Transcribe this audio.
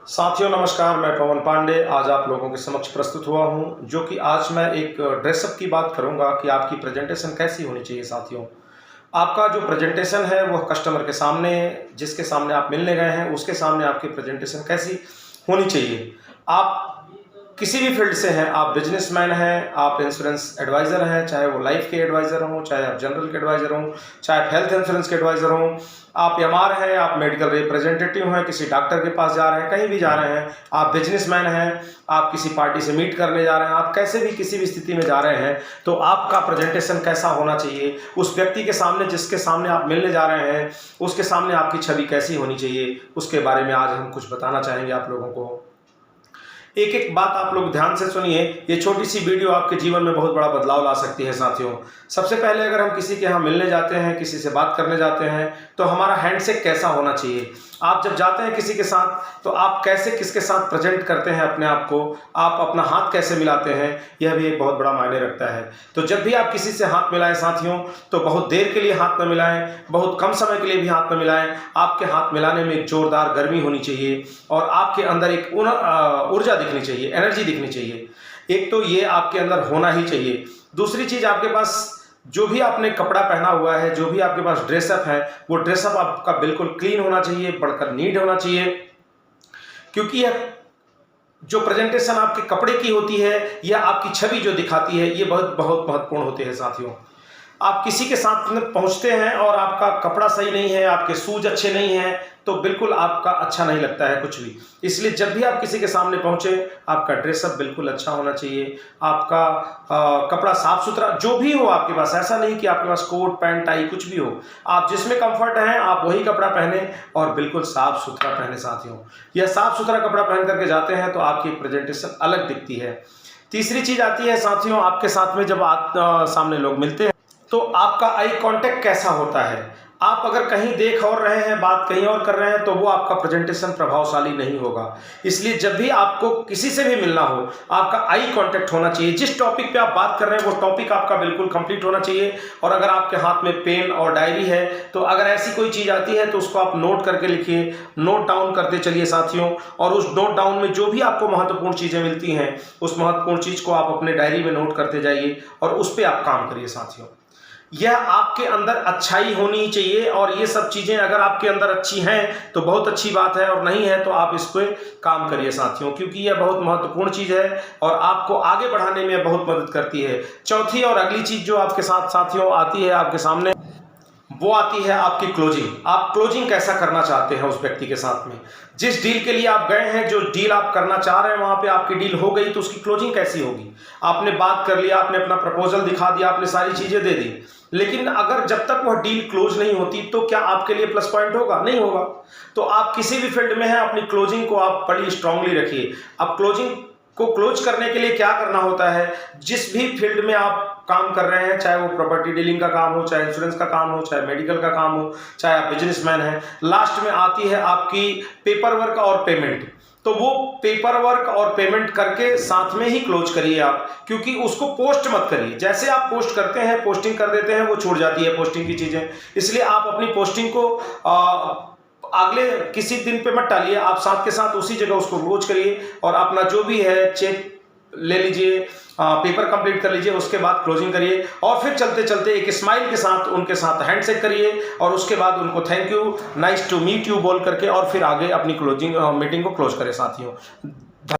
साथियों नमस्कार, मैं पवन पांडे आज आप लोगों के समक्ष प्रस्तुत हुआ हूं, जो कि आज मैं एक ड्रेसअप की बात करूंगा कि आपकी प्रेजेंटेशन कैसी होनी चाहिए। साथियों, आपका जो प्रेजेंटेशन है वह कस्टमर के सामने, जिसके सामने आप मिलने गए हैं उसके सामने आपकी प्रेजेंटेशन कैसी होनी चाहिए। आप किसी भी फील्ड से हैं, आप बिजनेसमैन हैं, आप इंश्योरेंस एडवाइज़र हैं, चाहे वो लाइफ के एडवाइज़र हों, चाहे आप जनरल के एडवाइज़र हों, चाहे आप हेल्थ इंश्योरेंस के एडवाइज़र हों, आप एमआर हैं, आप मेडिकल रिप्रेजेंटेटिव हैं, किसी डॉक्टर के पास जा रहे हैं, कहीं भी जा रहे हैं, आप बिजनेसमैन हैं, आप किसी पार्टी से मीट करने जा रहे हैं, आप कैसे भी किसी भी स्थिति में जा रहे हैं, तो आपका प्रेजेंटेशन कैसा होना चाहिए। उस व्यक्ति के सामने, जिसके सामने आप मिलने जा रहे हैं, उसके सामने आपकी छवि कैसी होनी चाहिए, उसके बारे में आज हम कुछ बताना चाहेंगे आप लोगों को। एक एक बात आप लोग ध्यान से सुनिए, ये छोटी सी वीडियो आपके जीवन में बहुत बड़ा बदलाव ला सकती है। साथियों, सबसे पहले अगर हम किसी के यहाँ मिलने जाते हैं, किसी से बात करने जाते हैं, तो हमारा हैंडशेक कैसा होना चाहिए। आप जब जाते हैं किसी के साथ, तो आप कैसे किसके साथ प्रेजेंट करते हैं अपने आप को, आप अपना हाथ कैसे मिलाते हैं, यह भी एक बहुत बड़ा मायने रखता है। तो जब भी आप किसी से हाथ मिलाएं साथियों, तो बहुत देर के लिए हाथ न मिलाएं, बहुत कम समय के लिए भी हाथ न मिलाएं। आपके हाथ मिलाने में एक जोरदार गर्मी होनी चाहिए और आपके अंदर एक ऊर्जा दिखनी चाहिए, एनर्जी दिखनी चाहिए। एक तो ये आपके अंदर होना ही चाहिए। दूसरी चीज़, आपके पास जो भी आपने कपड़ा पहना हुआ है, जो भी आपके पास ड्रेसअप है, वो ड्रेसअप आपका बिल्कुल क्लीन होना चाहिए, बढ़कर नीट होना चाहिए। क्योंकि यह जो प्रेजेंटेशन आपके कपड़े की होती है, यह आपकी छवि जो दिखाती है, ये बहुत बहुत महत्वपूर्ण होती है। साथियों, आप किसी के साथ में पहुंचते हैं और आपका कपड़ा सही नहीं है, आपके शूज अच्छे नहीं हैं, तो बिल्कुल आपका अच्छा नहीं लगता है कुछ भी। इसलिए जब भी आप किसी के सामने पहुंचे, आपका ड्रेसअप बिल्कुल अच्छा होना चाहिए, आपका कपड़ा साफ सुथरा जो भी हो आपके पास। ऐसा नहीं कि आपके पास कोट पैंट टाई कुछ भी हो, आप जिसमें कंफर्ट हैं आप वही कपड़ा पहने और बिल्कुल साफ सुथरा पहने। साथियों, यह साफ सुथरा कपड़ा पहन करके जाते हैं तो आपकी प्रेजेंटेशन अलग दिखती है। तीसरी चीज आती है साथियों, आपके साथ में जब आप सामने लोग मिलते हैं तो आपका आई कांटेक्ट कैसा होता है। आप अगर कहीं देख और रहे हैं, बात कहीं और कर रहे हैं, तो वो आपका प्रेजेंटेशन प्रभावशाली नहीं होगा। इसलिए जब भी आपको किसी से भी मिलना हो, आपका आई कांटेक्ट होना चाहिए। जिस टॉपिक पे आप बात कर रहे हैं वो टॉपिक आपका बिल्कुल कंप्लीट होना चाहिए। और अगर आपके हाथ में पेन और डायरी है, तो अगर ऐसी कोई चीज़ आती है तो उसको आप नोट करके लिखिए, नोट डाउन करते चलिए साथियों। और उस नोट डाउन में जो भी आपको महत्वपूर्ण चीज़ें मिलती हैं, उस महत्वपूर्ण चीज़ को आप अपने डायरी में नोट करते जाइए और उस पर आप काम करिए। साथियों, यह आपके अंदर अच्छाई होनी चाहिए और ये सब चीज़ें अगर आपके अंदर अच्छी हैं तो बहुत अच्छी बात है, और नहीं है तो आप इस पर काम करिए साथियों, क्योंकि यह बहुत महत्वपूर्ण चीज़ है और आपको आगे बढ़ाने में बहुत मदद करती है। चौथी और अगली चीज़ जो आपके साथ साथियों आती है आपके सामने, वो आती है आपकी क्लोजिंग। आप क्लोजिंग कैसा करना चाहते हैं उस व्यक्ति के साथ में। जिस डील के लिए आप गए हैं, जो डील आप करना चाह रहे हैं, वहां पे आपकी डील हो गई तो उसकी क्लोजिंग कैसी होगी। आपने बात कर लिया, आपने अपना प्रपोजल दिखा दिया, आपने सारी चीजें दे दी, लेकिन अगर जब तक वह डील क्लोज नहीं होती तो क्या आपके लिए प्लस पॉइंट होगा? नहीं होगा। तो आप किसी भी फील्ड में हैं, अपनी क्लोजिंग को आप बड़ी स्ट्रांगली रखिए। अब क्लोजिंग को क्लोज करने के लिए क्या करना होता है, जिस भी फील्ड में आप काम कर रहे हैं, चाहे वो प्रॉपर्टी डीलिंग का काम हो, चाहे इंश्योरेंस का काम हो, चाहे मेडिकल का काम हो, चाहे आप बिजनेसमैन हैं, लास्ट में आती है आपकी पेपर वर्क और पेमेंट। तो वो पेपर वर्क और पेमेंट करके साथ में ही क्लोज करिए आप, क्योंकि उसको पोस्ट मत करिए। जैसे आप पोस्ट करते हैं, पोस्टिंग कर देते हैं, वो छूट जाती है पोस्टिंग की चीजें। इसलिए आप अपनी पोस्टिंग को अगले किसी दिन पे मत टालिए, आप साथ के साथ उसी जगह उसको क्लोज करिए और अपना जो भी है चेक ले लीजिए, पेपर कंप्लीट कर लीजिए, उसके बाद क्लोजिंग करिए और फिर चलते चलते एक स्माइल के साथ उनके साथ हैंडशेक करिए और उसके बाद उनको thank you, nice to meet you बोल करके और फिर आगे अपनी क्लोजिंग मीटिंग को क्लोज करें। साथियों,